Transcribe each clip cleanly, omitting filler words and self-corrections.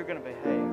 going to behave.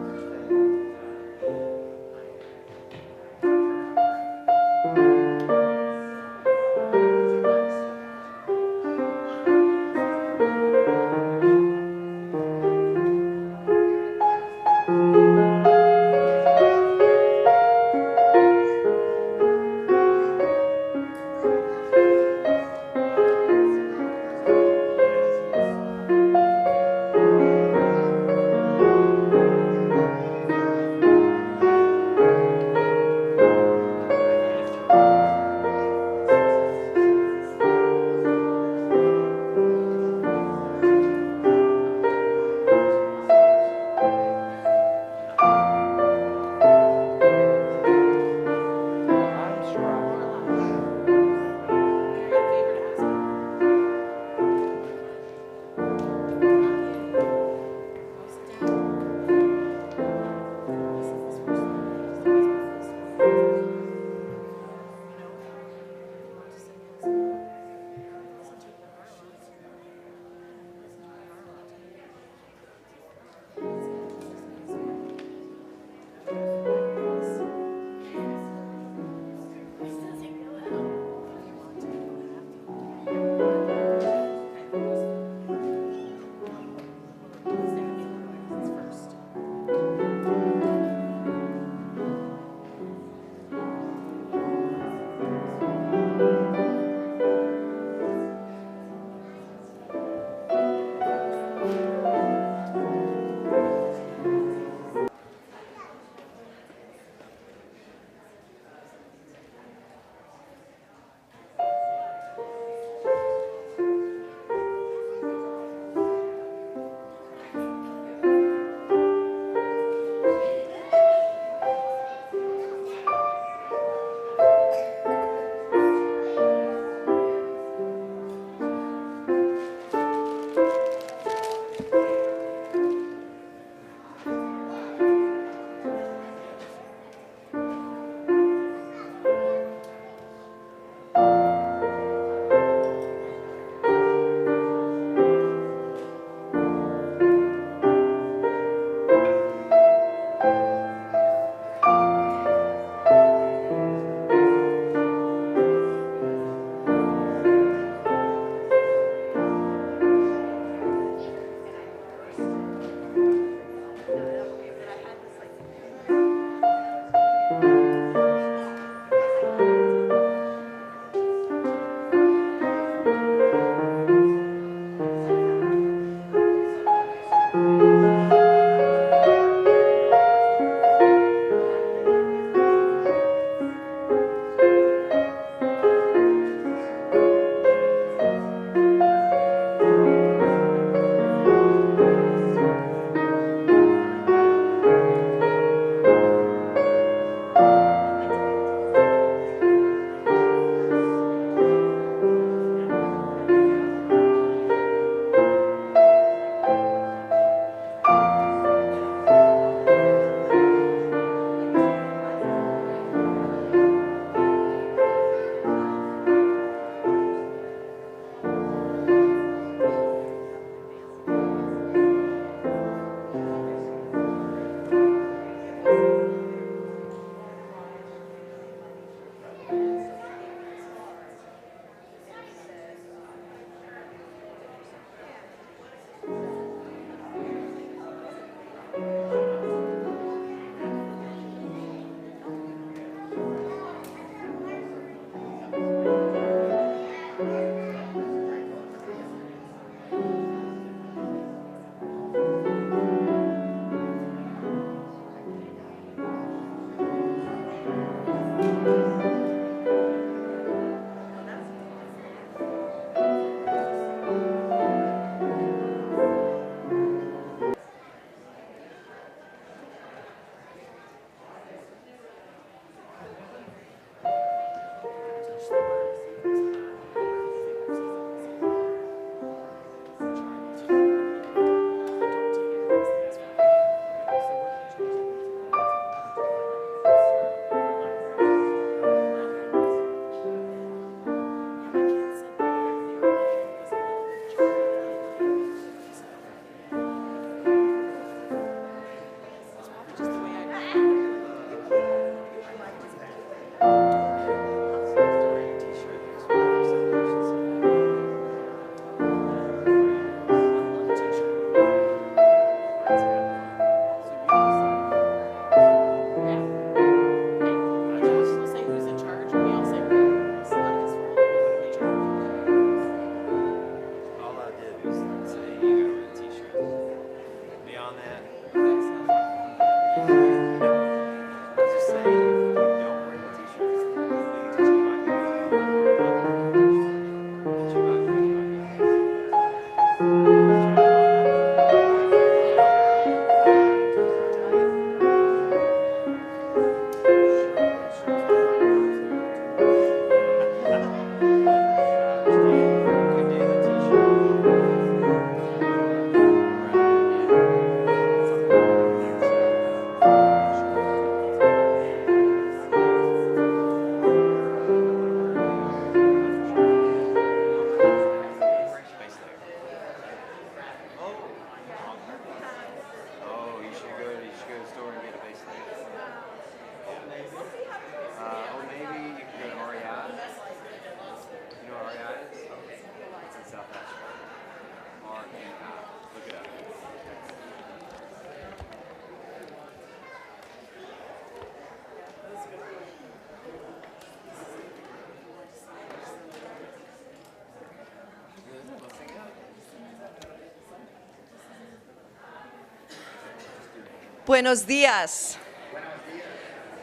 Buenos días.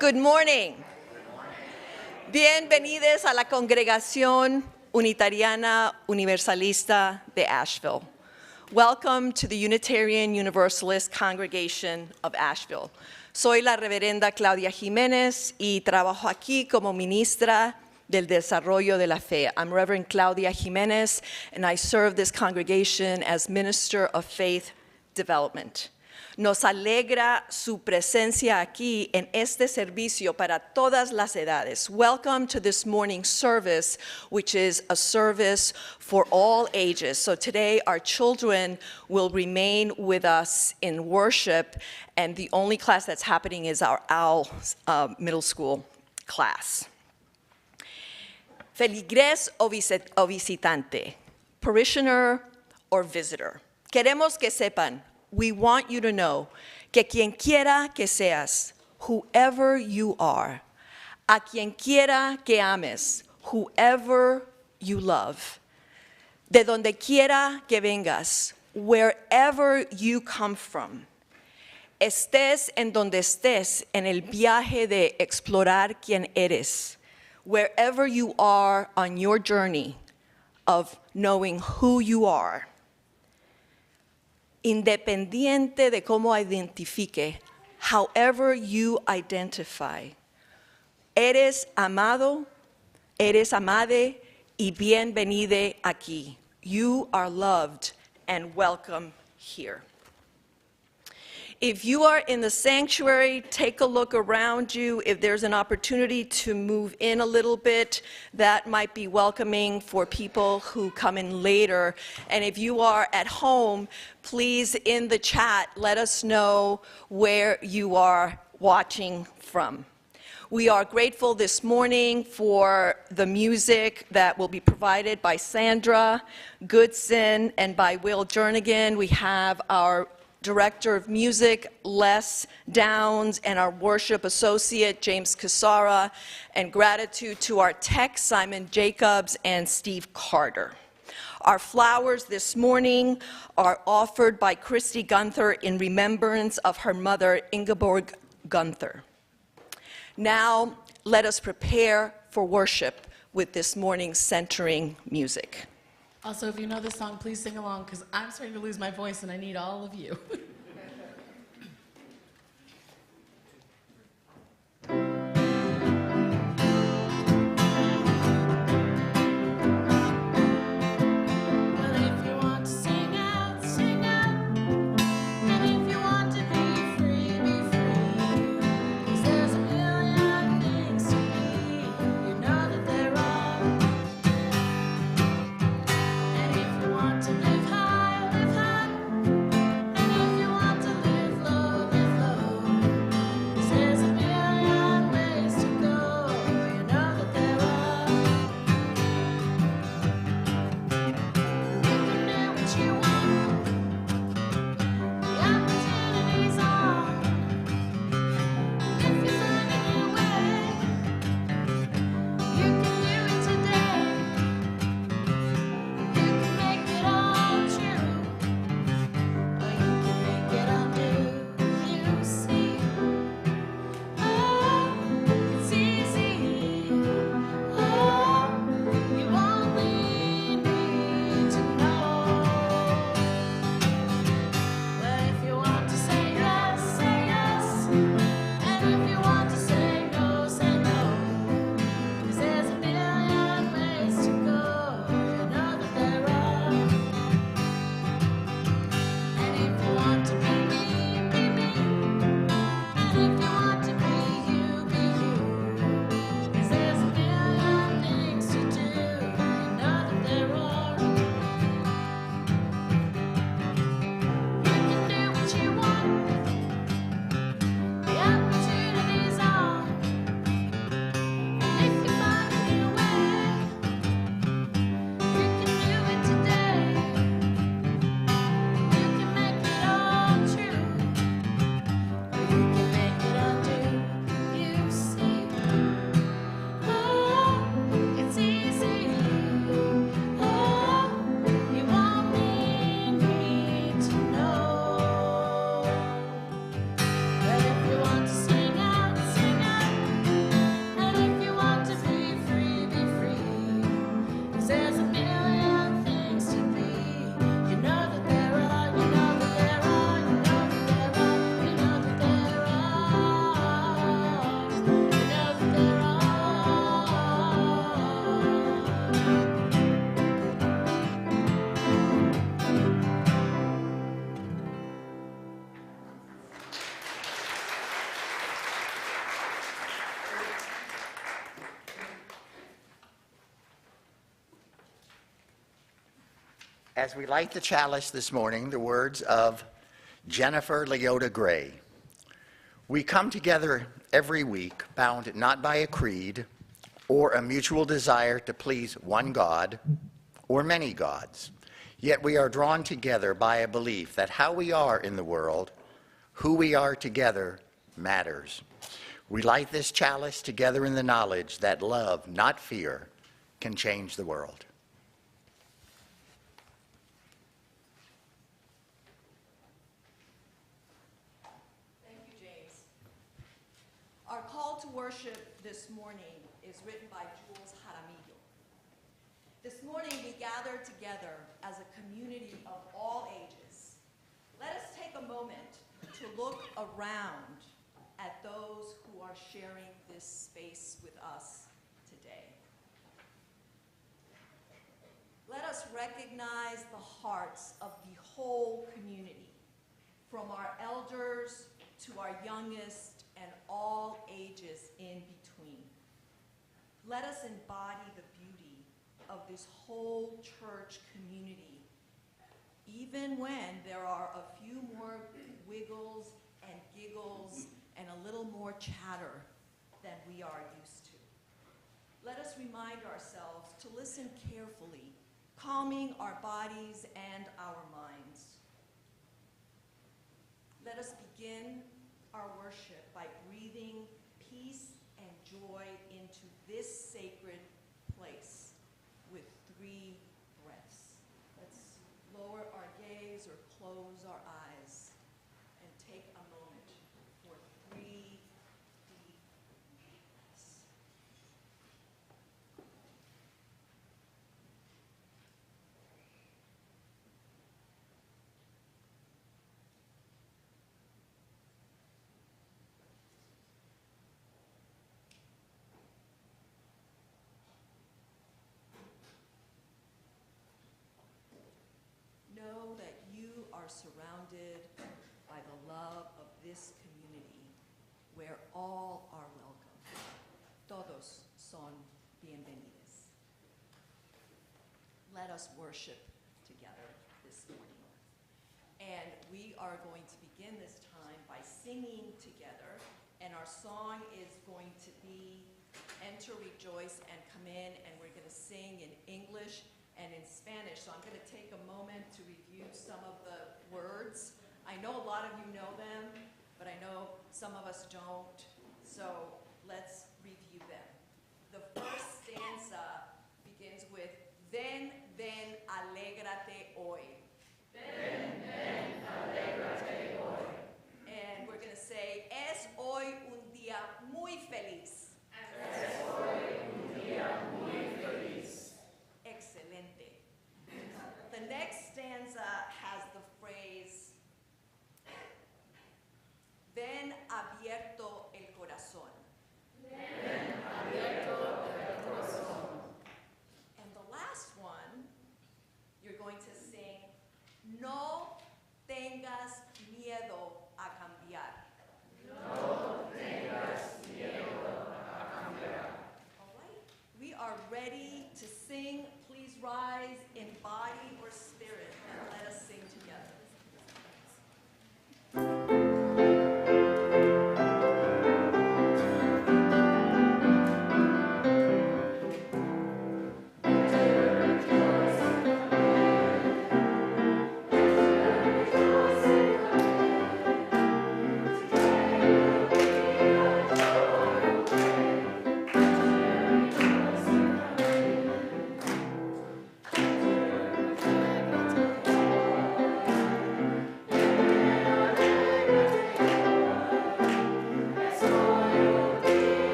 Good morning. Bienvenidos a la Congregación Unitariana Universalista de Asheville. Welcome to the Unitarian Universalist Congregation of Asheville. Soy la reverenda Claudia Jiménez y trabajo aquí como ministra del desarrollo de la fe. I'm Reverend Claudia Jiménez, and I serve this congregation as Minister of Faith Development. Nos alegra su presencia aquí en este servicio para todas las edades. Welcome to this morning's service, which is a service for all ages. So today our children will remain with us in worship, and the only class that's happening is our OWL middle school class. Feligres o visitante, parishioner or visitor. Queremos que sepan, we want you to know que quien quiera que seas, whoever you are, a quien quiera que ames, whoever you love, de donde quiera que vengas, wherever you come from, estés en donde estés en el viaje de explorar quién eres, wherever you are on your journey of knowing who you are, independiente de cómo identifique, however you identify, eres amado, eres amade y bienvenide aquí. You are loved and welcome here. If you are in the sanctuary, take a look around you. If there's an opportunity to move in a little bit, that might be welcoming for people who come in later. And if you are at home, please in the chat, let us know where you are watching from. We are grateful this morning for the music that will be provided by Sandra Goodson and by Will Jernigan. We have our Director of Music, Les Downs, and our worship associate, James Casara, and gratitude to our tech, Simon Jacobs and Steve Carter. Our flowers this morning are offered by Christy Gunther in remembrance of her mother, Ingeborg Gunther. Now, let us prepare for worship with this morning's centering music. Also, if you know this song, please sing along, because I'm starting to lose my voice and I need all of you. If you As we light the chalice this morning, the words of Jennifer Leota Gray. We come together every week, bound not by a creed or a mutual desire to please one God or many gods, yet we are drawn together by a belief that how we are in the world, who we are together, matters. We light this chalice together in the knowledge that love, not fear, can change the world. Our call to worship this morning is written by Jules Jaramillo. This morning we gather together as a community of all ages. Let us take a moment to look around at those who are sharing this space with us today. Let us recognize the hearts of the whole community, from our elders to our youngest, and all ages in between. Let us embody the beauty of this whole church community, even when there are a few more wiggles and giggles and a little more chatter than we are used to. Let us remind ourselves to listen carefully, calming our bodies and our minds. Let us begin our worship by breathing peace and joy into this sacred place with 3 breaths. Let's lower our gaze or close our eyes and take a moment for 3 deep breaths. Know that you are surrounded by the love of this community where all are welcome. Todos son bienvenidos. Let us worship together this morning. And we are going to begin this time by singing together, and our song is going to be Enter, Rejoice, and Come In, and we're going to sing in English and in Spanish. So I'm going to take a moment to review some of the words. I know a lot of you know them, but I know some of us don't. So let's review them. The first stanza begins with, Ven, ven, alégrate hoy. Ven, ven, alégrate hoy. And we're going to say, Es hoy un día muy feliz. Es hoy un día muy feliz. Excelente. The next stanza has the phrase, Ven abierto el corazón. Ven abierto el corazón. And the last one, you're going to sing, No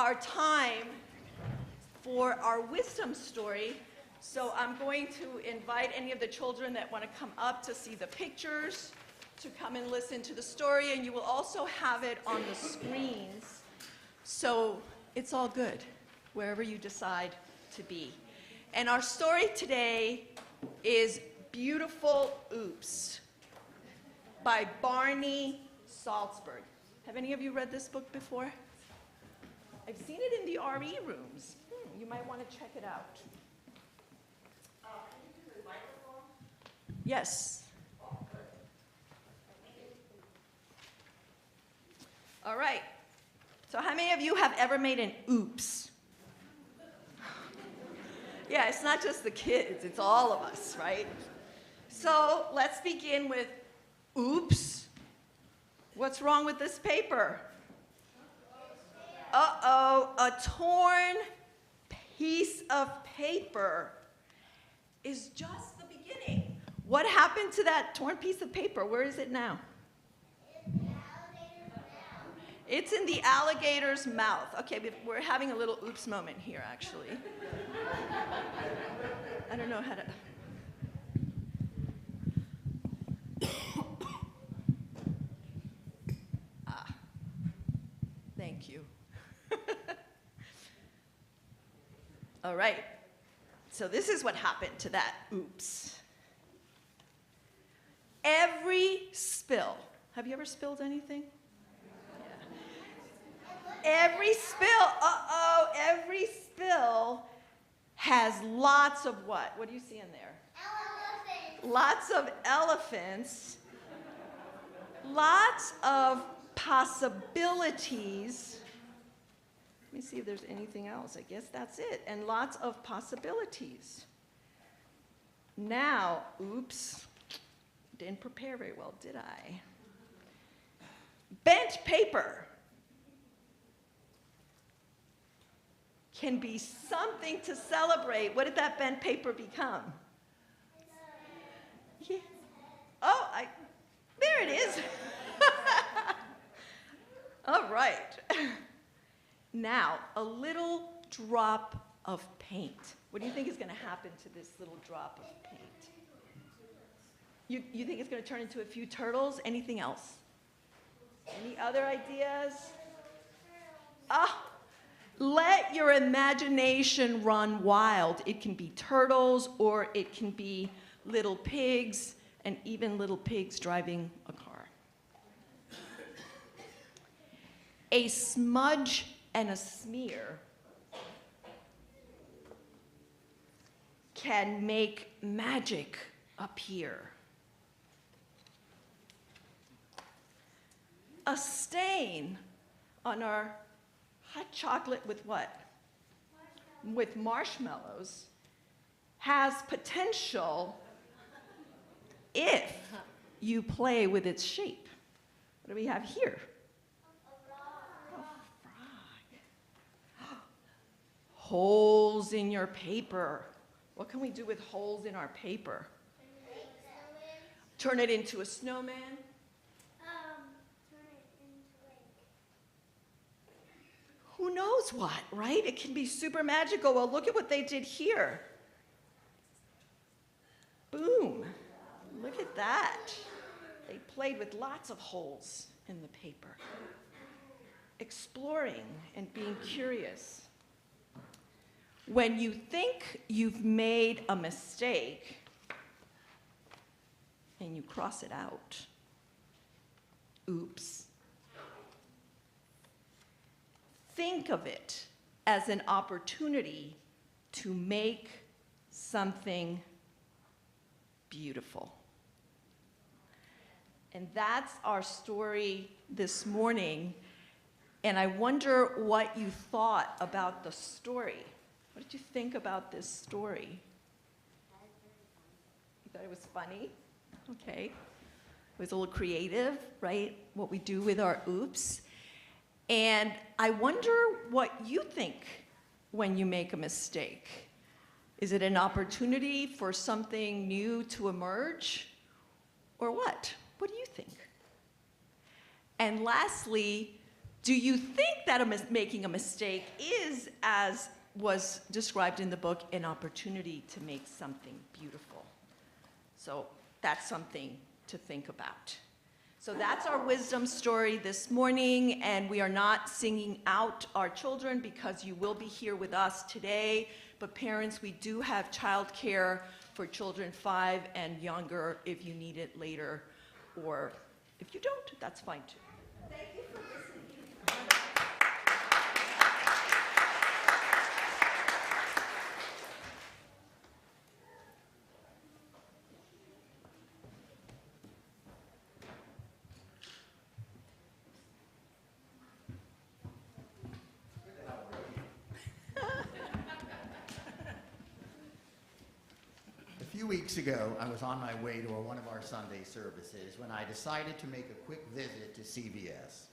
our time for our wisdom story. So I'm going to invite any of the children that want to come up to see the pictures, to come and listen to the story, and you will also have it on the screens. So it's all good, wherever you decide to be. And our story today is Beautiful Oops by Barney Salzberg. Have any of you read this book before? I've seen it in the RE rooms. You might want to check it out. Yes. All right. So how many of you have ever made an oops? Yeah, it's not just the kids, it's all of us, right? So let's begin with oops. What's wrong with this paper? Uh-oh, a torn piece of paper is just the beginning. What happened to that torn piece of paper? Where is it now? It's in the alligator's mouth. Okay, we're having a little oops moment here, actually. I don't know how to... Thank you. All right. So this is what happened to that oops. Every spill. Have you ever spilled anything? Every spill, every spill has lots of what? What do you see in there? Elephants. Lots of elephants. Lots of possibilities. Let me see if there's anything else. I guess that's it. And lots of possibilities. Now, oops, didn't prepare very well, did I? Bent paper can be something to celebrate. What did that bent paper become? Yeah. Oh, there it is. All right. Now, a little drop of paint. What do you think is going to happen to this little drop of paint? You think it's going to turn into a few turtles? Anything else? Any other ideas? Let your imagination run wild. It can be turtles, or it can be little pigs, and even little pigs driving a car. A smudge and a smear can make magic appear. A stain on our hot chocolate with what? With marshmallows has potential if you play with its shape. What do we have here? A frog. Holes in your paper. What can we do with holes in our paper? Turn it into a snowman. Who knows what, right? It can be super magical. Well, look at what they did here. Boom. Look at that. They played with lots of holes in the paper. Exploring and being curious. When you think you've made a mistake and you cross it out, oops. Think of it as an opportunity to make something beautiful. And that's our story this morning. And I wonder what you thought about the story. What did you think about this story? You thought it was funny? Okay. It was a little creative, right? What we do with our oops. And I wonder what you think when you make a mistake. Is it an opportunity for something new to emerge? Or what? What do you think? And lastly, Do you think that making a mistake is, as was described in the book, an opportunity to make something beautiful? So that's something to think about. So that's our wisdom story this morning, and we are not singing out our children because you will be here with us today. But parents, we do have childcare for children 5 and younger if you need it later, or if you don't, that's fine too. Thank you for listening. A few weeks ago, I was on my way to one of our Sunday services when I decided to make a quick visit to CVS.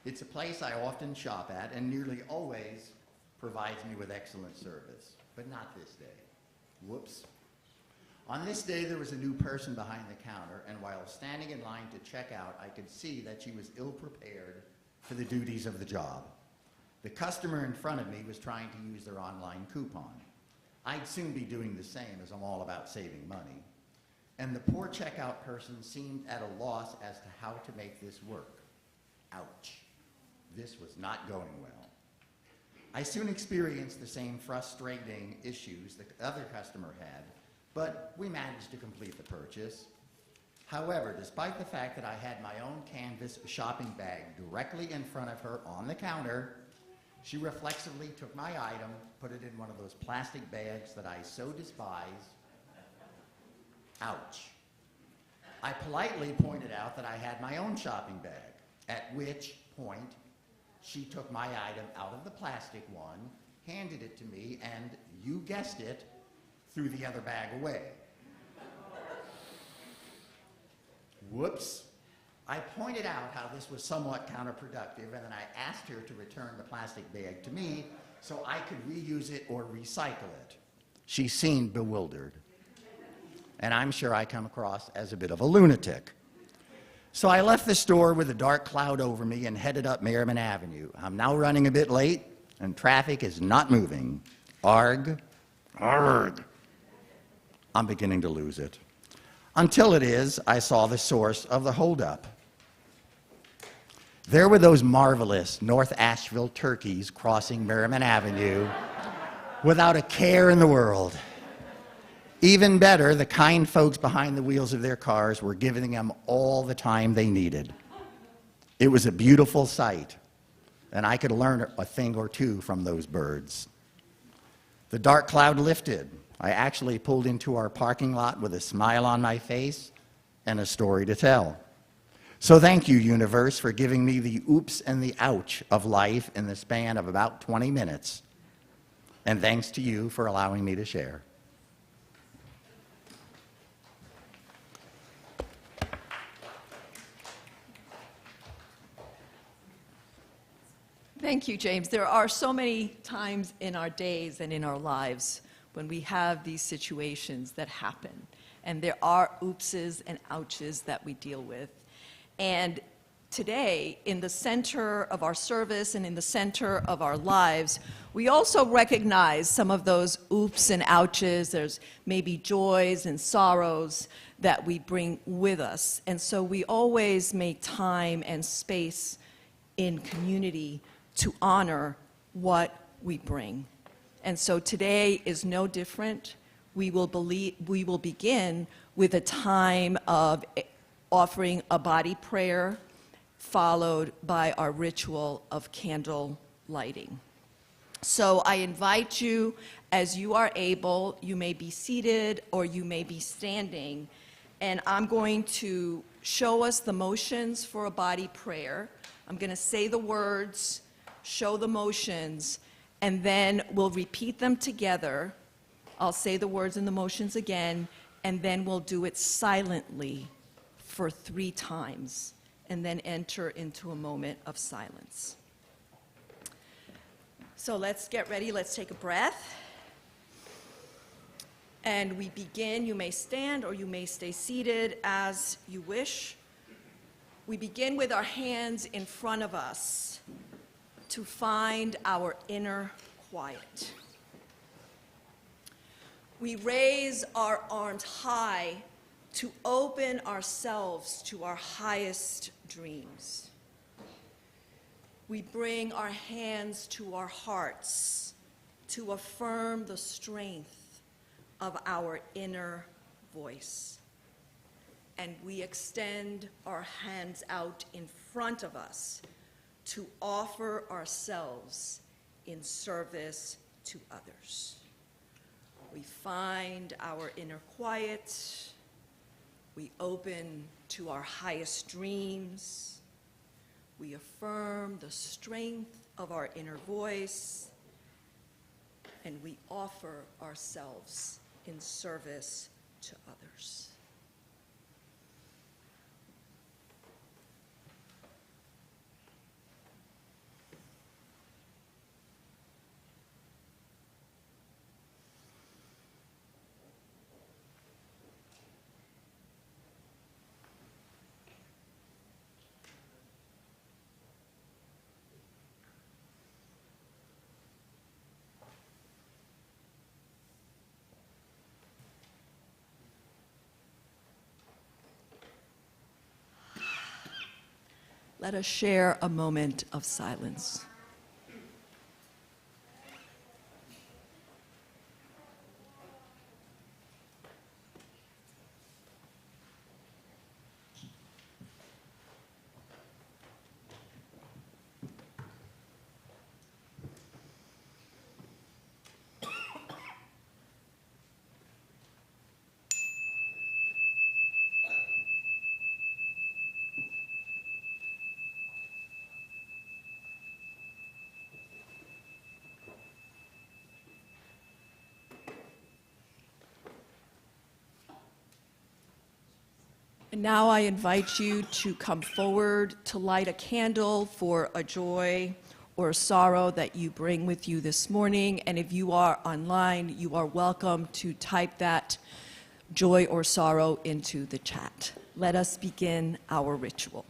It's a place I often shop at and nearly always provides me with excellent service, but not this day. Whoops. On this day, there was a new person behind the counter, and while standing in line to check out, I could see that she was ill-prepared for the duties of the job. The customer in front of me was trying to use their online coupon. I'd soon be doing the same, as I'm all about saving money. And the poor checkout person seemed at a loss as to how to make this work. Ouch. This was not going well. I soon experienced the same frustrating issues the other customer had, but we managed to complete the purchase. However, despite the fact that I had my own canvas shopping bag directly in front of her on the counter, she reflexively took my item, put it in one of those plastic bags that I so despise. Ouch. I politely pointed out that I had my own shopping bag, at which point she took my item out of the plastic one, handed it to me, and, you guessed it, threw the other bag away. Whoops. I pointed out how this was somewhat counterproductive, and then I asked her to return the plastic bag to me so I could reuse it or recycle it. She seemed bewildered, and I'm sure I come across as a bit of a lunatic. So I left the store with a dark cloud over me and headed up Merriman Avenue. I'm now running a bit late, and traffic is not moving. Arg, arg. I'm beginning to lose it. Until it is, I saw the source of the holdup. There were those marvelous North Asheville turkeys crossing Merriman Avenue without a care in the world. Even better, the kind folks behind the wheels of their cars were giving them all the time they needed. It was a beautiful sight, and I could learn a thing or two from those birds. The dark cloud lifted. I actually pulled into our parking lot with a smile on my face and a story to tell. So thank you, universe, for giving me the oops and the ouch of life in the span of about 20 minutes. And thanks to you for allowing me to share. Thank you, James. There are so many times in our days and in our lives when we have these situations that happen. And there are oopses and ouches that we deal with. And today, in the center of our service and in the center of our lives, we also recognize some of those oops and ouches. There's maybe joys and sorrows that we bring with us. And so we always make time and space in community to honor what we bring. And so today is no different. We will begin with a time of offering a body prayer, followed by our ritual of candle lighting. So I invite you, as you are able, you may be seated or you may be standing, and I'm going to show us the motions for a body prayer. I'm going to say the words, show the motions, and then we'll repeat them together. I'll say the words and the motions again, and then we'll do it silently for 3 times, and then enter into a moment of silence. So let's get ready. Let's take a breath. And we begin. You may stand or you may stay seated as you wish. We begin with our hands in front of us to find our inner quiet. We raise our arms high to open ourselves to our highest dreams. We bring our hands to our hearts to affirm the strength of our inner voice. And we extend our hands out in front of us to offer ourselves in service to others. We find our inner quiet. We open to our highest dreams. We affirm the strength of our inner voice. And we offer ourselves in service to others. Let us share a moment of silence. And now I invite you to come forward to light a candle for a joy or a sorrow that you bring with you this morning. And if you are online, you are welcome to type that joy or sorrow into the chat. Let us begin our ritual.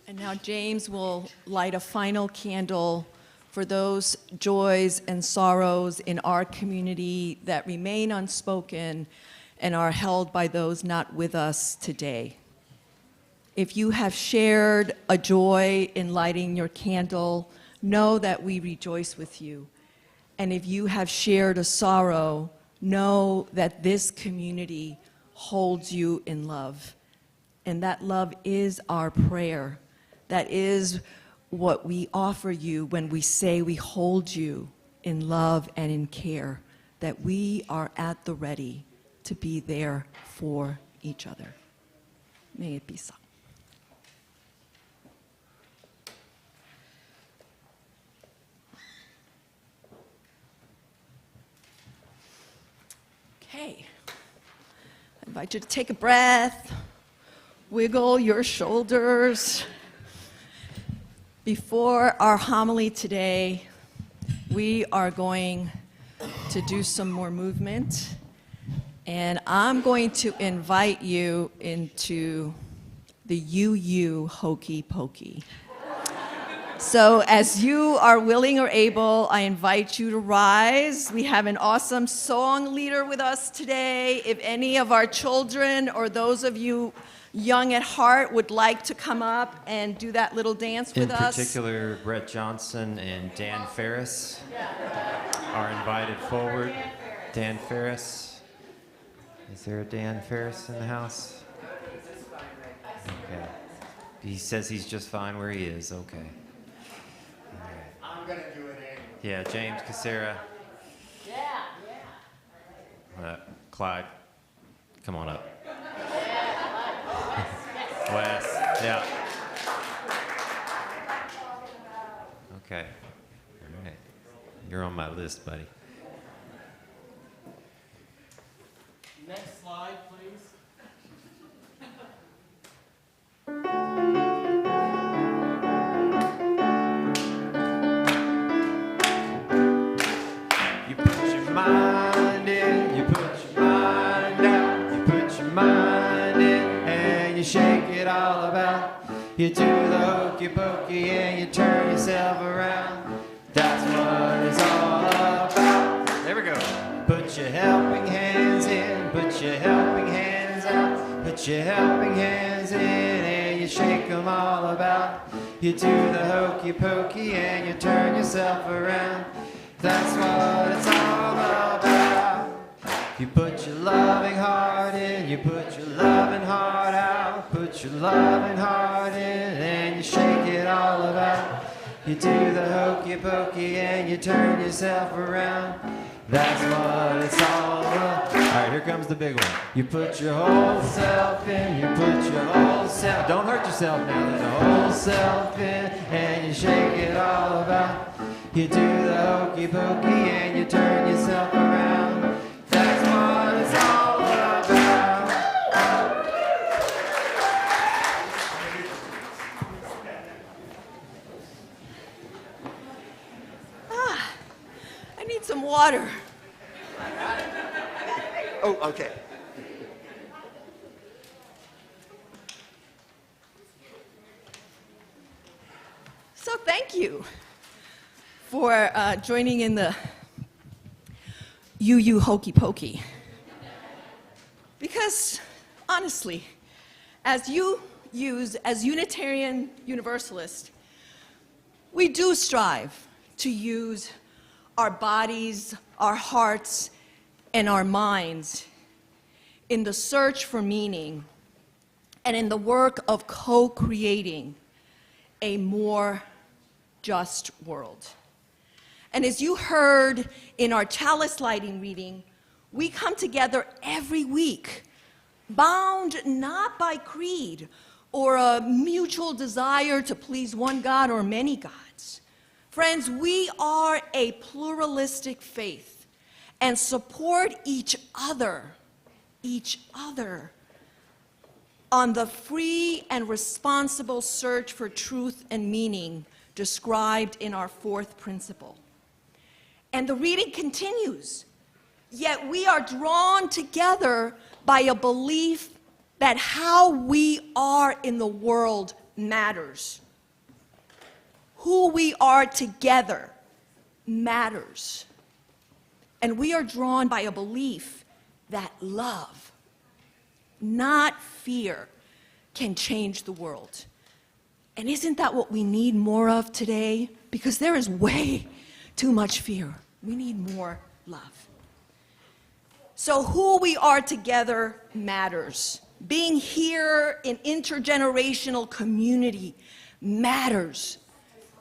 And now James will light a final candle for those joys and sorrows in our community that remain unspoken and are held by those not with us today. If you have shared a joy in lighting your candle, know that we rejoice with you. And if you have shared a sorrow, know that this community holds you in love. And that love is our prayer. That is what we offer you when we say we hold you in love and in care, that we are at the ready to be there for each other. May it be so. Okay. I invite you to take a breath, wiggle your shoulders. Before our homily today, we are going to do some more movement, and I'm going to invite you into the UU Hokey Pokey. So as you are willing or able, I invite you to rise. We have an awesome song leader with us today. If any of our children or those of you young at heart would like to come up and do that little dance with us. In particular, Brett Johnson and Dan Ferris are invited forward. Dan Ferris. Is there a Dan Ferris in the house? Okay. He says he's just fine where he is. Okay. I'm going to do it anyway. Yeah, James Casera. Clyde, come on up. Wes, yeah. Okay. All right. You're on my list, buddy. Next slide, please. You put your mind in, you put your mind out, you put your mind in, and you shake it all about. You do the hokey pokey and you turn yourself around. That's what it's all about. There we go. Put your helping hands in, put your helping hands out, put your helping hands in, and you shake them all about. You do the hokey pokey and you turn yourself around. That's what it's all about. You put your loving heart in, you put your loving heart out, put your loving heart in, and you shake it all about. You do the hokey pokey and you turn yourself around. That's what it's all about. All right, here comes the big one. You put your whole self in, you put your whole self, don't hurt yourself now, the whole self in, and you shake it all about. You do the hokey pokey and you turn yourself around. That's what it's all about. I need some water. Oh, okay. So thank you for joining in the UU Hokey Pokey. Because honestly, as Unitarian Universalists, we do strive to use our bodies, our hearts, and our minds in the search for meaning and in the work of co-creating a more just world. And as you heard in our chalice lighting reading, we come together every week, bound not by creed or a mutual desire to please one God or many gods. Friends, we are a pluralistic faith and support each other on the free and responsible search for truth and meaning described in our fourth principle. And the reading continues. Yet we are drawn together by a belief that how we are in the world matters. Who we are together matters. And we are drawn by a belief that love, not fear, can change the world. And isn't that what we need more of today? Because there is way too much fear. We need more love. So who we are together matters. Being here in intergenerational community matters.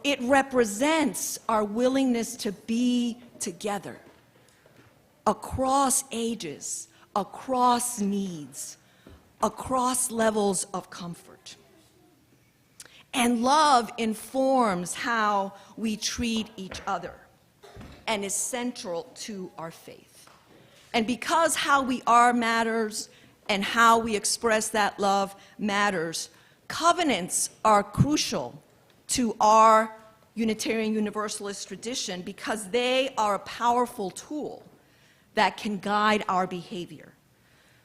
It represents our willingness to be together across ages, across needs, across levels of comfort. And love informs how we treat each other and is central to our faith. And because how we are matters and how we express that love matters, covenants are crucial to our Unitarian Universalist tradition because they are a powerful tool that can guide our behavior.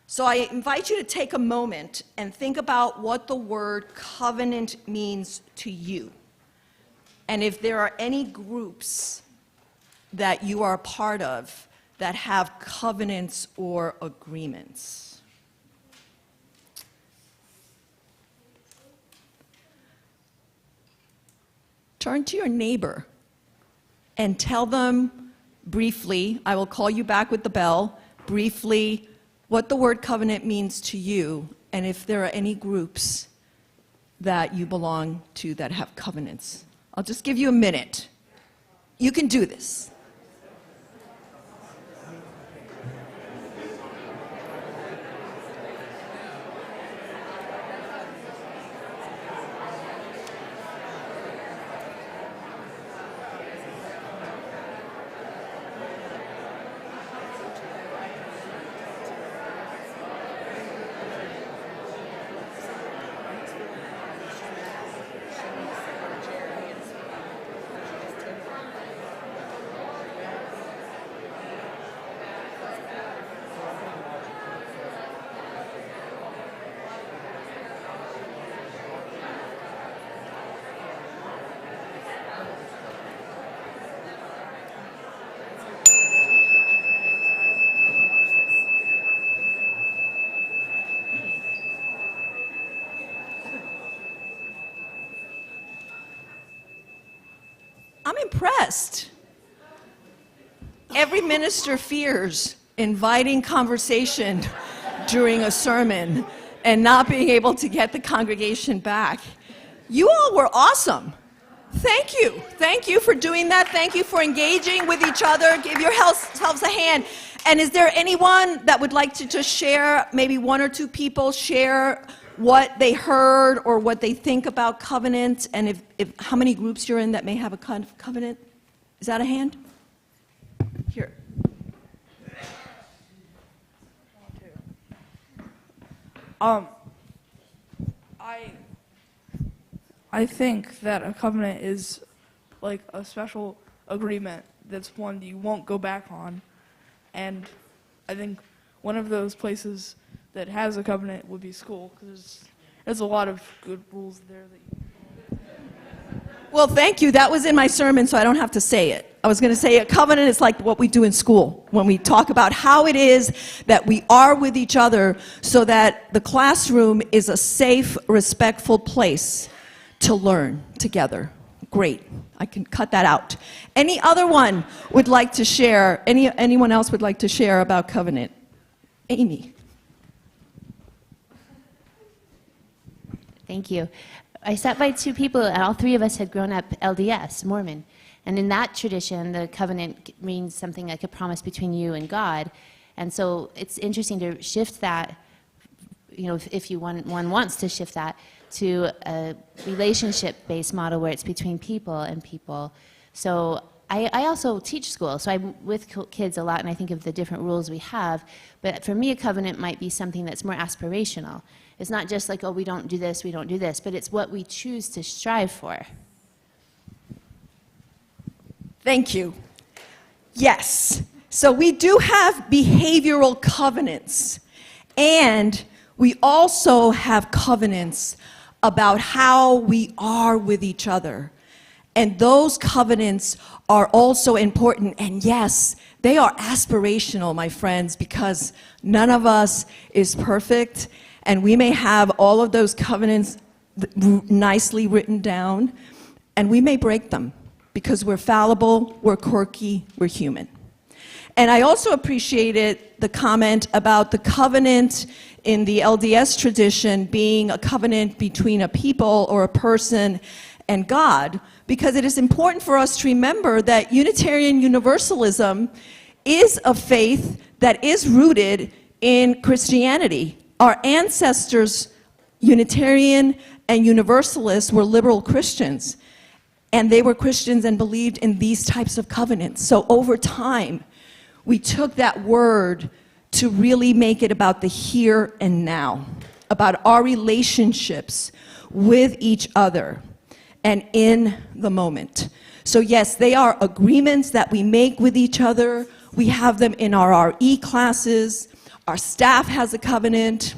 So I invite you to take a moment and think about what the word covenant means to you. And if there are any groups that you are a part of that have covenants or agreements. Turn to your neighbor and tell them briefly, I will call you back with the bell, briefly what the word covenant means to you, and if there are any groups that you belong to that have covenants. I'll just give you a minute. You can do this. I'm impressed. Every minister fears inviting conversation during a sermon and not being able to get the congregation back. You all were awesome. Thank you. Thank you for doing that. Thank you for engaging with each other. Give yourselves a hand. And is there anyone that would like to just share, maybe one or two people share what they heard or what they think about covenant, and if how many groups you're in that may have a covenant? Is that a hand? Here. I think that a covenant is like a special agreement that's one that you won't go back on. And I think one of those places that has a covenant would be school, because there's a lot of good rules there that you... Well, thank you. That was in my sermon, so I don't have to say it. I was going to say a covenant is like what we do in school when we talk about how it is that we are with each other so that the classroom is a safe, respectful place to learn together. Great. I can cut that out. Any other one would like to share? Anyone else would like to share about covenant? Amy. Thank you. I sat by two people, and all three of us had grown up LDS, Mormon. And in that tradition, the covenant means something like a promise between you and God. And so it's interesting to shift that, you know, if one wants to shift that to a relationship-based model where it's between people and people. So I also teach school, so I'm with kids a lot, and I think of the different rules we have. But for me, a covenant might be something that's more aspirational. It's not just like, oh, we don't do this, but it's what we choose to strive for. Thank you. Yes. So we do have behavioral covenants, and we also have covenants about how we are with each other. And those covenants are also important. And yes, they are aspirational, my friends, because none of us is perfect. And we may have all of those covenants nicely written down, and we may break them because we're fallible, we're quirky, we're human. And I also appreciated the comment about the covenant in the LDS tradition being a covenant between a people or a person and God, because it is important for us to remember that Unitarian Universalism is a faith that is rooted in Christianity. Our ancestors, Unitarian and Universalists, were liberal Christians, and they were Christians and believed in these types of covenants. So over time, we took that word to really make it about the here and now, about our relationships with each other and in the moment. So yes, they are agreements that we make with each other. We have them in our RE classes. Our staff has a covenant.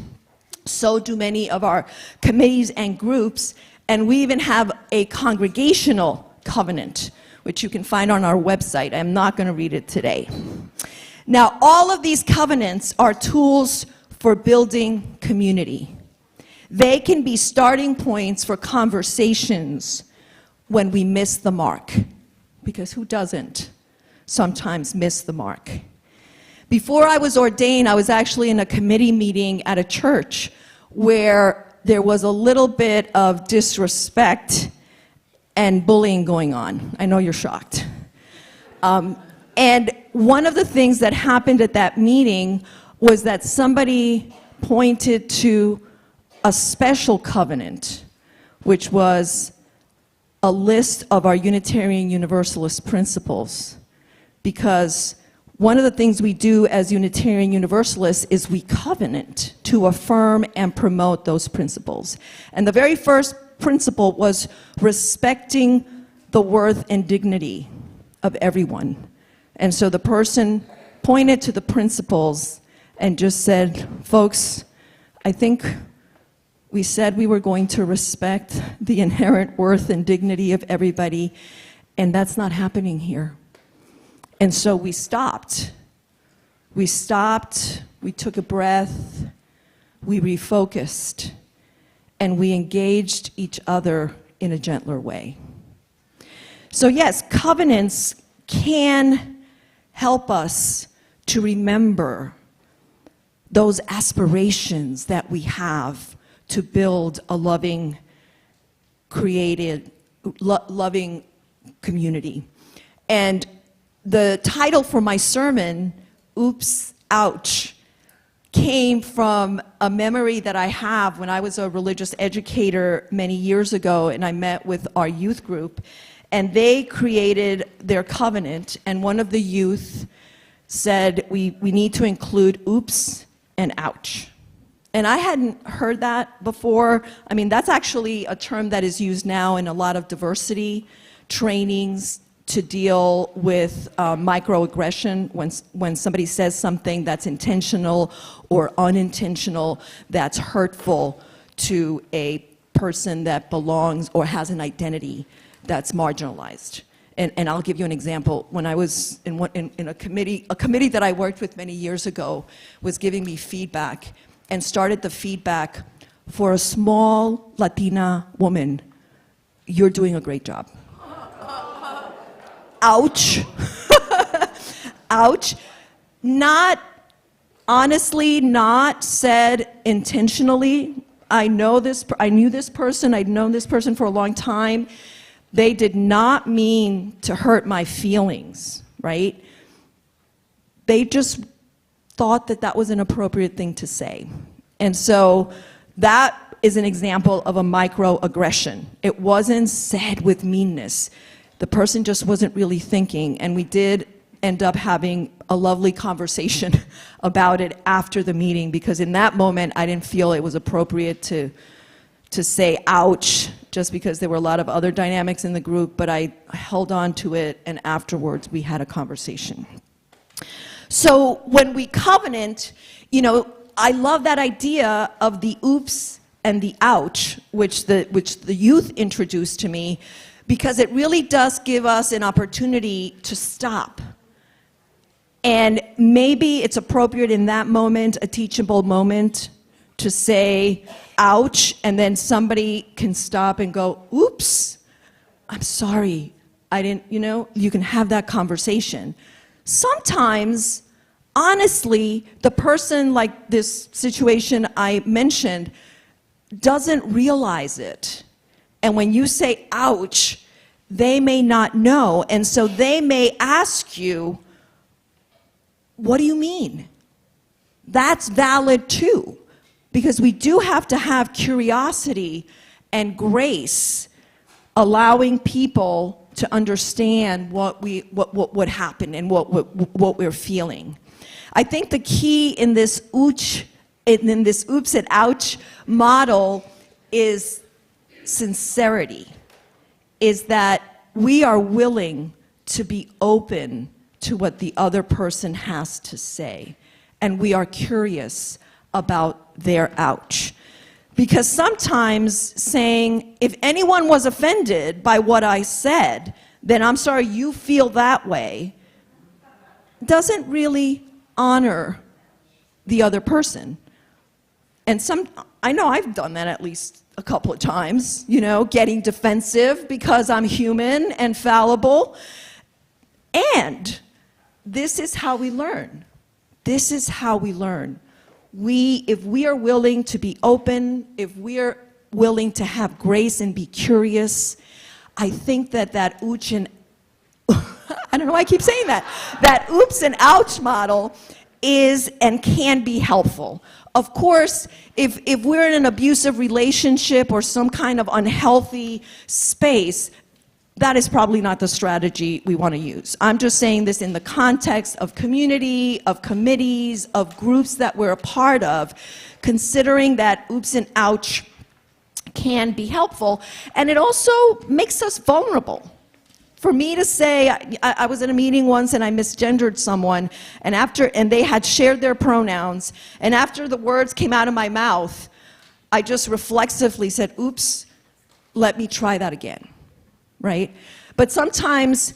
So do many of our committees and groups. And we even have a congregational covenant, which you can find on our website. I'm not going to read it today. Now, all of these covenants are tools for building community. They can be starting points for conversations when we miss the mark, because who doesn't sometimes miss the mark? Before I was ordained, I was actually in a committee meeting at a church where there was a little bit of disrespect and bullying going on. I know you're shocked. And one of the things that happened at that meeting was that somebody pointed to a special covenant, which was a list of our Unitarian Universalist principles. Because one of the things we do as Unitarian Universalists is we covenant to affirm and promote those principles. And the very first principle was respecting the worth and dignity of everyone. And so the person pointed to the principles and just said, folks, I think we said we were going to respect the inherent worth and dignity of everybody, and that's not happening here. And so we stopped. We stopped, we took a breath, we refocused, and we engaged each other in a gentler way. So yes, covenants can help us to remember those aspirations that we have to build a loving, loving community. And the title for my sermon, Oops, Ouch, came from a memory that I have when I was a religious educator many years ago, and I met with our youth group, and they created their covenant, and one of the youth said, we need to include oops and ouch. And I hadn't heard that before. I mean, that's actually a term that is used now in a lot of diversity trainings to deal with microaggression, when somebody says something that's intentional or unintentional, that's hurtful to a person that belongs or has an identity that's marginalized. And I'll give you an example. When I was in a committee that I worked with many years ago was giving me feedback, and started the feedback, for a small Latina woman, you're doing a great job. Ouch. Ouch. Not, honestly, not said intentionally. I knew this person, I'd known this person for a long time. They did not mean to hurt my feelings, right? They just thought that that was an appropriate thing to say. And so that is an example of a microaggression. It wasn't said with meanness. The person just wasn't really thinking, and we did end up having a lovely conversation about it after the meeting, because in that moment I didn't feel it was appropriate to say ouch, just because there were a lot of other dynamics in the group, but I held on to it, and afterwards we had a conversation. So when we covenant, you know, I love that idea of the oops and the ouch, which the youth introduced to me, because it really does give us an opportunity to stop. And maybe it's appropriate in that moment, a teachable moment, to say, ouch, and then somebody can stop and go, oops, I'm sorry, I didn't, you can have that conversation. Sometimes, honestly, the person, like this situation I mentioned, doesn't realize it. And when you say, ouch, they may not know, and so they may ask you, what do you mean? That's valid too, because we do have to have curiosity and grace, allowing people to understand what happened and what we're feeling. I think the key in this oops and ouch model is sincerity, is that we are willing to be open to what the other person has to say, and we are curious about their ouch. Because sometimes saying, if anyone was offended by what I said, then I'm sorry you feel that way, doesn't really honor the other person. And I know I've done that at least a couple of times, getting defensive because I'm human and fallible. And this is how we learn. This is how we learn. If we are willing to be open, if we are willing to have grace and be curious, I think that ooch and, I don't know why I keep saying that oops and ouch model is and can be helpful. Of course, if we're in an abusive relationship or some kind of unhealthy space, that is probably not the strategy we want to use. I'm just saying this in the context of community, of committees, of groups that we're a part of, considering that oops and ouch can be helpful. And it also makes us vulnerable. For me to say, I was in a meeting once and I misgendered someone, and they had shared their pronouns, and after the words came out of my mouth, I just reflexively said, oops, let me try that again. Right? But sometimes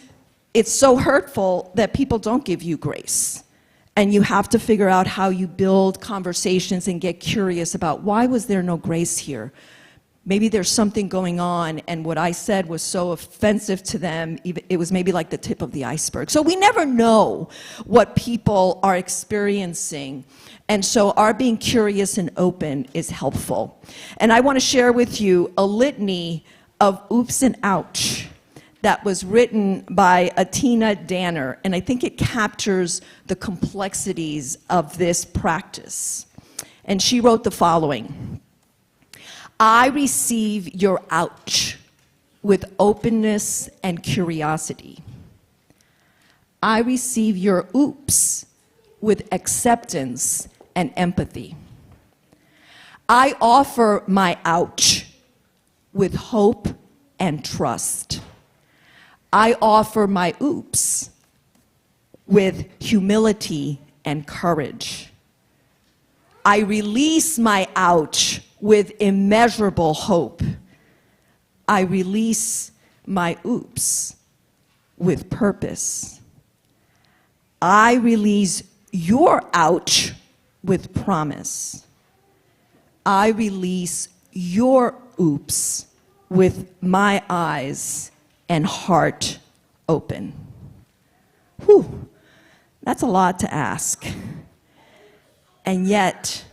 it's so hurtful that people don't give you grace. And you have to figure out how you build conversations and get curious about, why was there no grace here? Maybe there's something going on, and what I said was so offensive to them, it was maybe like the tip of the iceberg. So we never know what people are experiencing. And so our being curious and open is helpful. And I want to share with you a litany of oops and ouch that was written by Atina Danner, and I think it captures the complexities of this practice. And she wrote the following: I receive your ouch with openness and curiosity. I receive your oops with acceptance and empathy. I offer my ouch with hope and trust. I offer my oops with humility and courage. I release my ouch with immeasurable hope. I release my oops with purpose. I release your ouch with promise. I release your oops with my eyes and heart open. Whew, that's a lot to ask. And yet,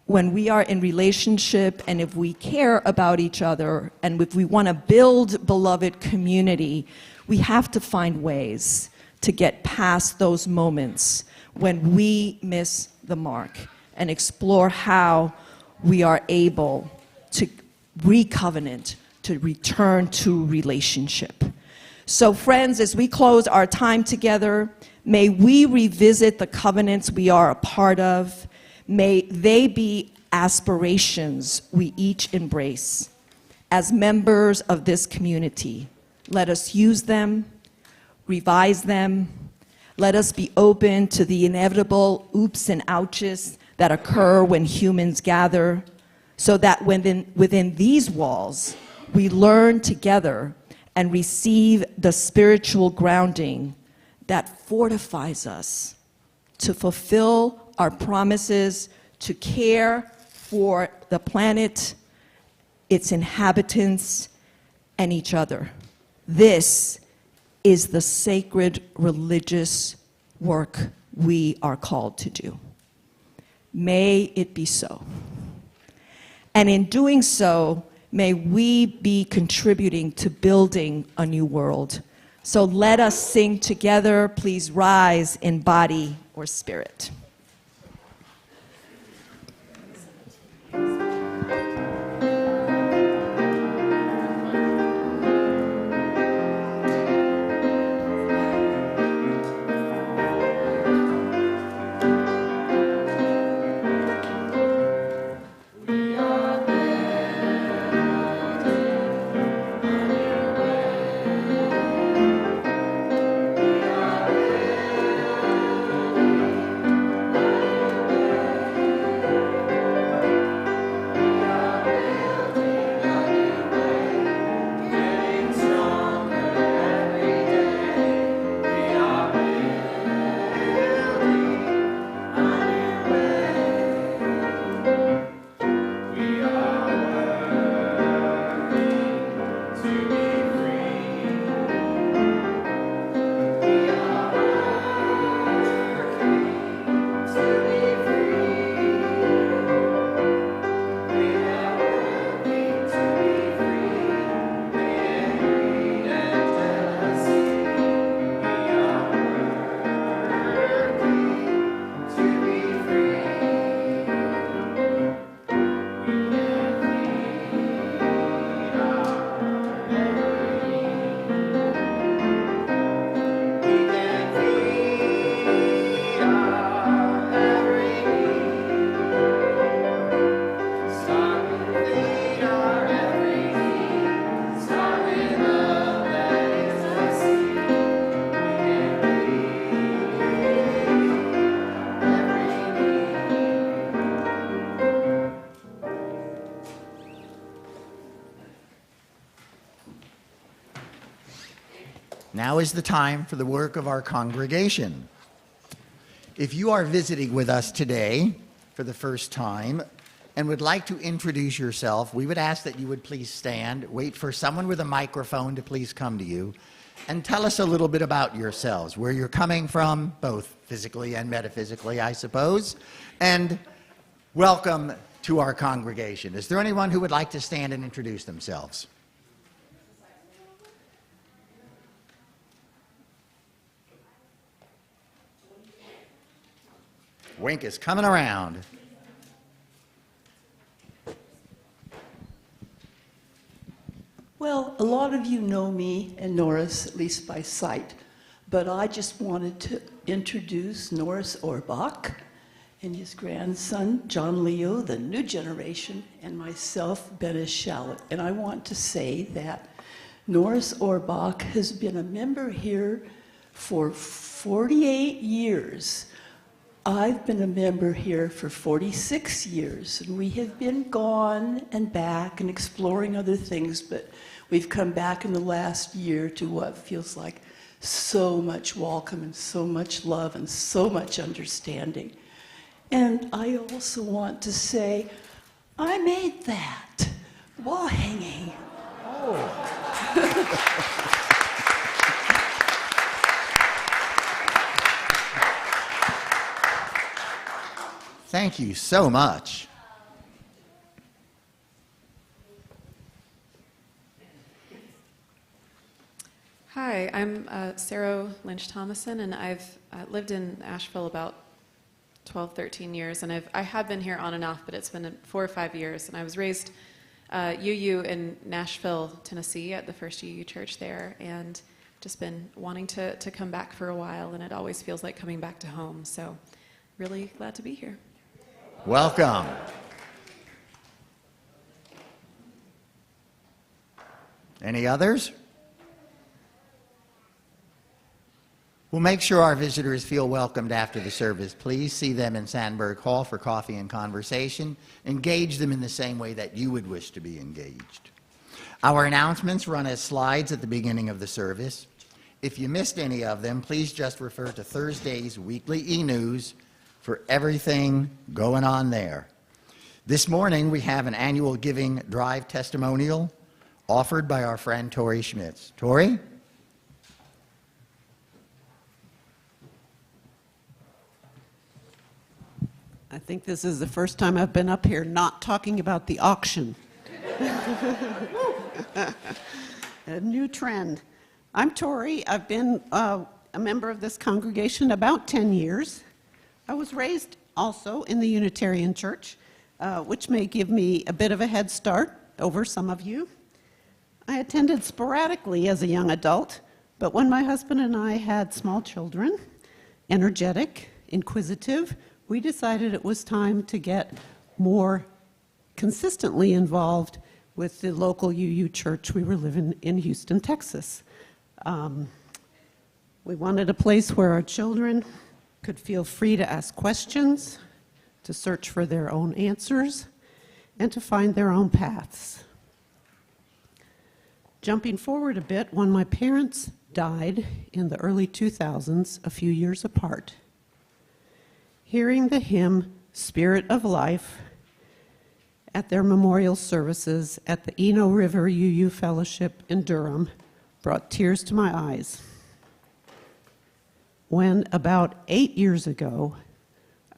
when we are in relationship and if we care about each other and if we want to build beloved community, we have to find ways to get past those moments when we miss the mark and explore how we are able to recovenant, to return to relationship. So friends, as we close our time together, may we revisit the covenants we are a part of. May they be aspirations we each embrace. As members of this community, let us use them, revise them. Let us be open to the inevitable oops and ouches that occur when humans gather, so that within these walls, we learn together and receive the spiritual grounding that fortifies us to fulfill our promises to care for the planet, its inhabitants, and each other. This is the sacred religious work we are called to do. May it be so. And in doing so, may we be contributing to building a new world. So let us sing together. Please rise in body or spirit. Now is the time for the work of our congregation. If you are visiting with us today for the first time and would like to introduce yourself, we would ask that you would please stand, wait for someone with a microphone to please come to you, and tell us a little bit about yourselves, where you're coming from, both physically and metaphysically, I suppose, and welcome to our congregation. Is there anyone who would like to stand and introduce themselves? Wink is coming around. Well, a lot of you know me and Norris, at least by sight, but I just wanted to introduce Norris Orbach and his grandson, John Leo, the new generation, and myself, Betta Shallot. And I want to say that Norris Orbach has been a member here for 48 years. I've been a member here for 46 years, and we have been gone and back and exploring other things, but we've come back in the last year to what feels like so much welcome and so much love and so much understanding. And I also want to say, I made that wall hanging. Thank you so much. Hi, I'm Sarah Lynch Thomason, and I've lived in Asheville about 12, 13 years, and I have been here on and off, but it's been 4 or 5 years, and I was raised UU in Nashville, Tennessee, at the First UU Church there, and just been wanting to come back for a while, and it always feels like coming back to home, so really glad to be here. Welcome. Any others? We'll make sure our visitors feel welcomed after the service. Please see them in Sandberg Hall for coffee and conversation. Engage them in the same way that you would wish to be engaged. Our announcements run as slides at the beginning of the service. If you missed any of them, please just refer to Thursday's weekly e-news for everything going on there. This morning, we have an annual Giving Drive testimonial offered by our friend Tori Schmitz. Tori? I think this is the first time I've been up here not talking about the auction. A new trend. I'm Tori. I've been a member of this congregation about 10 years. I was raised also in the Unitarian Church, which may give me a bit of a head start over some of you. I attended sporadically as a young adult, but when my husband and I had small children, energetic, inquisitive, we decided it was time to get more consistently involved with the local UU church. We were living in Houston, Texas. We wanted a place where our children could feel free to ask questions, to search for their own answers, and to find their own paths. Jumping forward a bit, when my parents died in the early 2000s, a few years apart, hearing the hymn Spirit of Life at their memorial services at the Eno River UU Fellowship in Durham brought tears to my eyes. When about 8 years ago,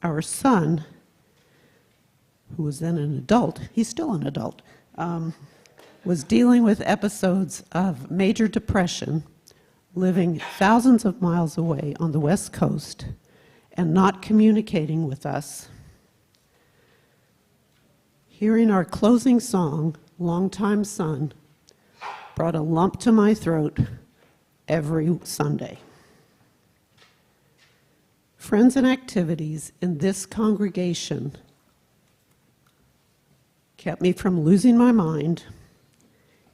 our son, who was then an adult, he's still an adult, was dealing with episodes of major depression, living thousands of miles away on the West Coast, and not communicating with us. Hearing our closing song, Longtime Son, brought a lump to my throat every Sunday. Friends and activities in this congregation kept me from losing my mind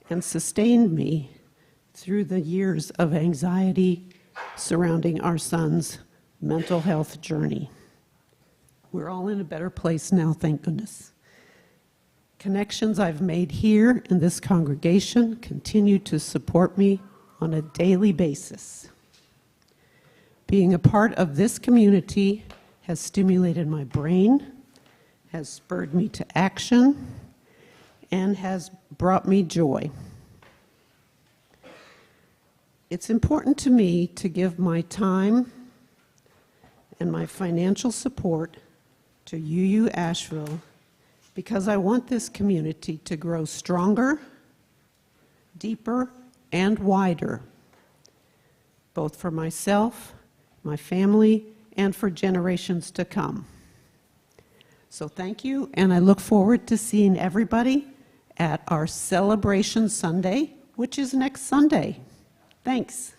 and sustained me through the years of anxiety surrounding our son's mental health journey. We're all in a better place now, thank goodness. Connections I've made here in this congregation continue to support me on a daily basis. Being a part of this community has stimulated my brain, has spurred me to action, and has brought me joy. It's important to me to give my time and my financial support to UU Asheville because I want this community to grow stronger, deeper, and wider, both for myself, my family, and for generations to come. So thank you, and I look forward to seeing everybody at our Celebration Sunday, which is next Sunday. Thanks.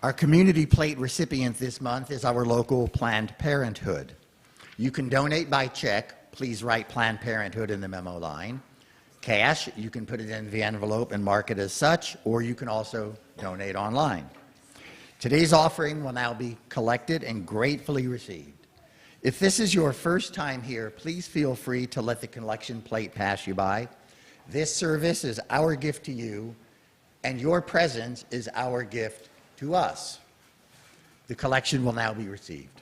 Our community plate recipient this month is our local Planned Parenthood. You can donate by check. Please write Planned Parenthood in the memo line. Cash, you can put it in the envelope and mark it as such, or you can also donate online. Today's offering will now be collected and gratefully received. If this is your first time here, please feel free to let the collection plate pass you by. This service is our gift to you, and your presence is our gift to us. The collection will now be received.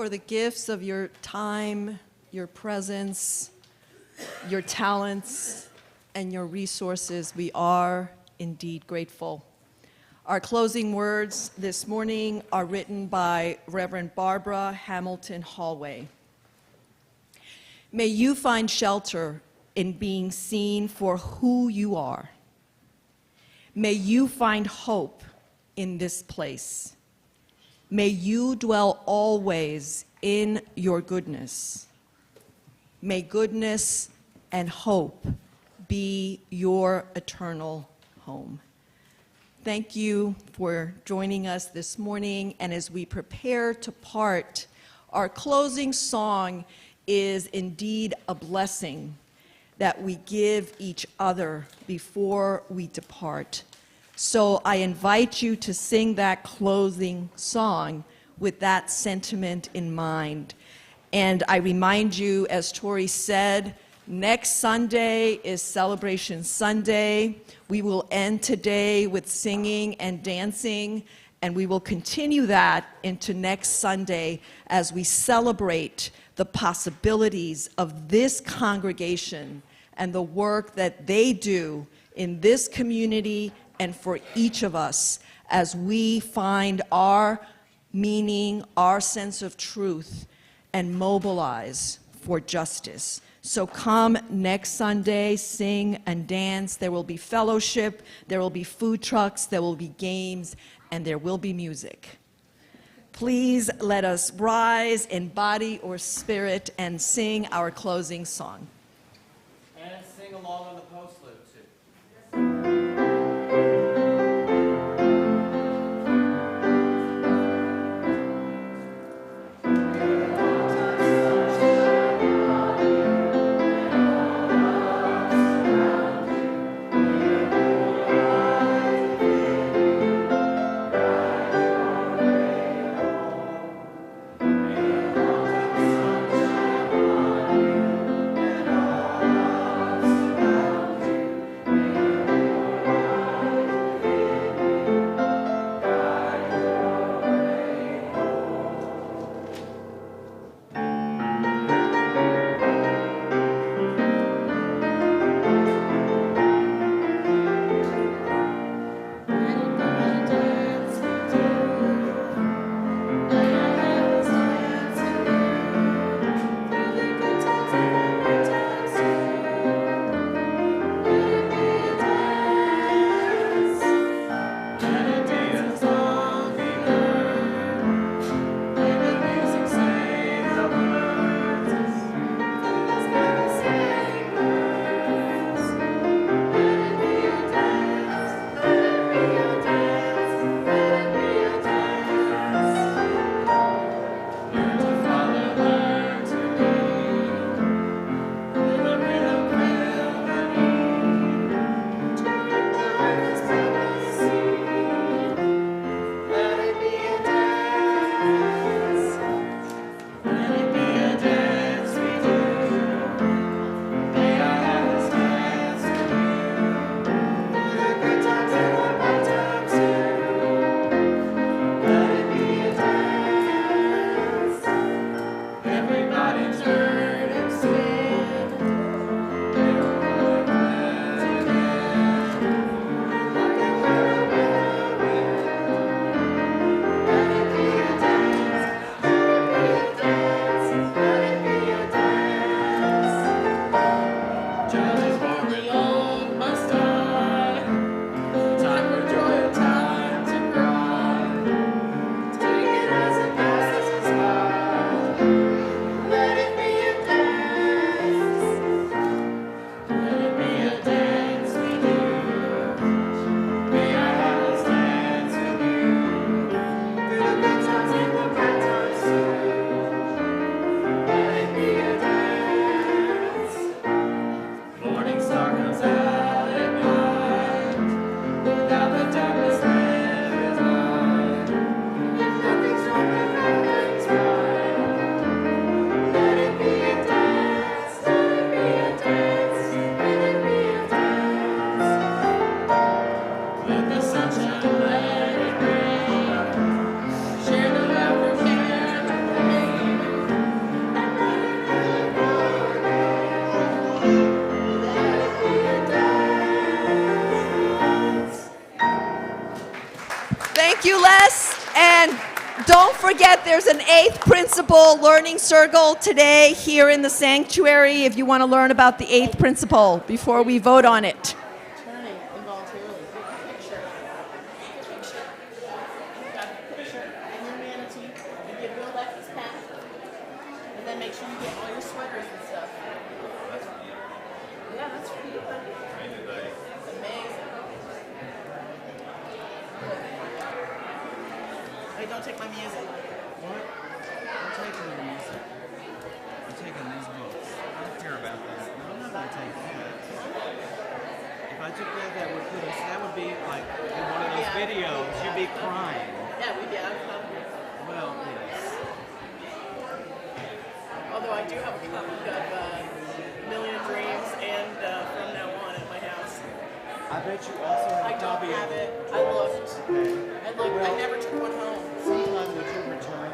for the gifts of your time, your presence, your talents, and your resources. We are indeed grateful. Our closing words this morning are written by Reverend Barbara Hamilton Hallway. May you find shelter in being seen for who you are. May you find hope in this place. May you dwell always in your goodness. May goodness and hope be your eternal home. Thank you for joining us this morning, and as we prepare to part, our closing song is indeed a blessing that we give each other before we depart. So I invite you to sing that closing song with that sentiment in mind. And I remind you, as Tori said, next Sunday is Celebration Sunday. We will end today with singing and dancing, and we will continue that into next Sunday as we celebrate the possibilities of this congregation and the work that they do in this community and for each of us as we find our meaning, our sense of truth, and mobilize for justice. So come next Sunday, sing and dance. There will be fellowship, there will be food trucks, there will be games, and there will be music. Please let us rise in body or spirit and sing our closing song. And sing along on the post loop, too. forget, there's an 8th principle learning circle today here in the sanctuary if you want to learn about the 8th principle before we vote on it. Turning involuntarily. Picture. Picture. And your manatee. And get real like this pat. And then make sure you get all your sweaters and stuff. Yeah, that's pretty good. That's amazing. Hey, don't take my music. What? I'm taking the music. I'm taking these books. I don't care about that. No, I'm not going to take that. If I took that, that would be like in one of those videos. You'd be crying. Yeah, we did. Well, yes. Although I do have a copy of Million Dreams and From Now On at my house. I bet you also have I a don't copy have of it. I looked. Okay. I looked. I never took one home. Sometime would you return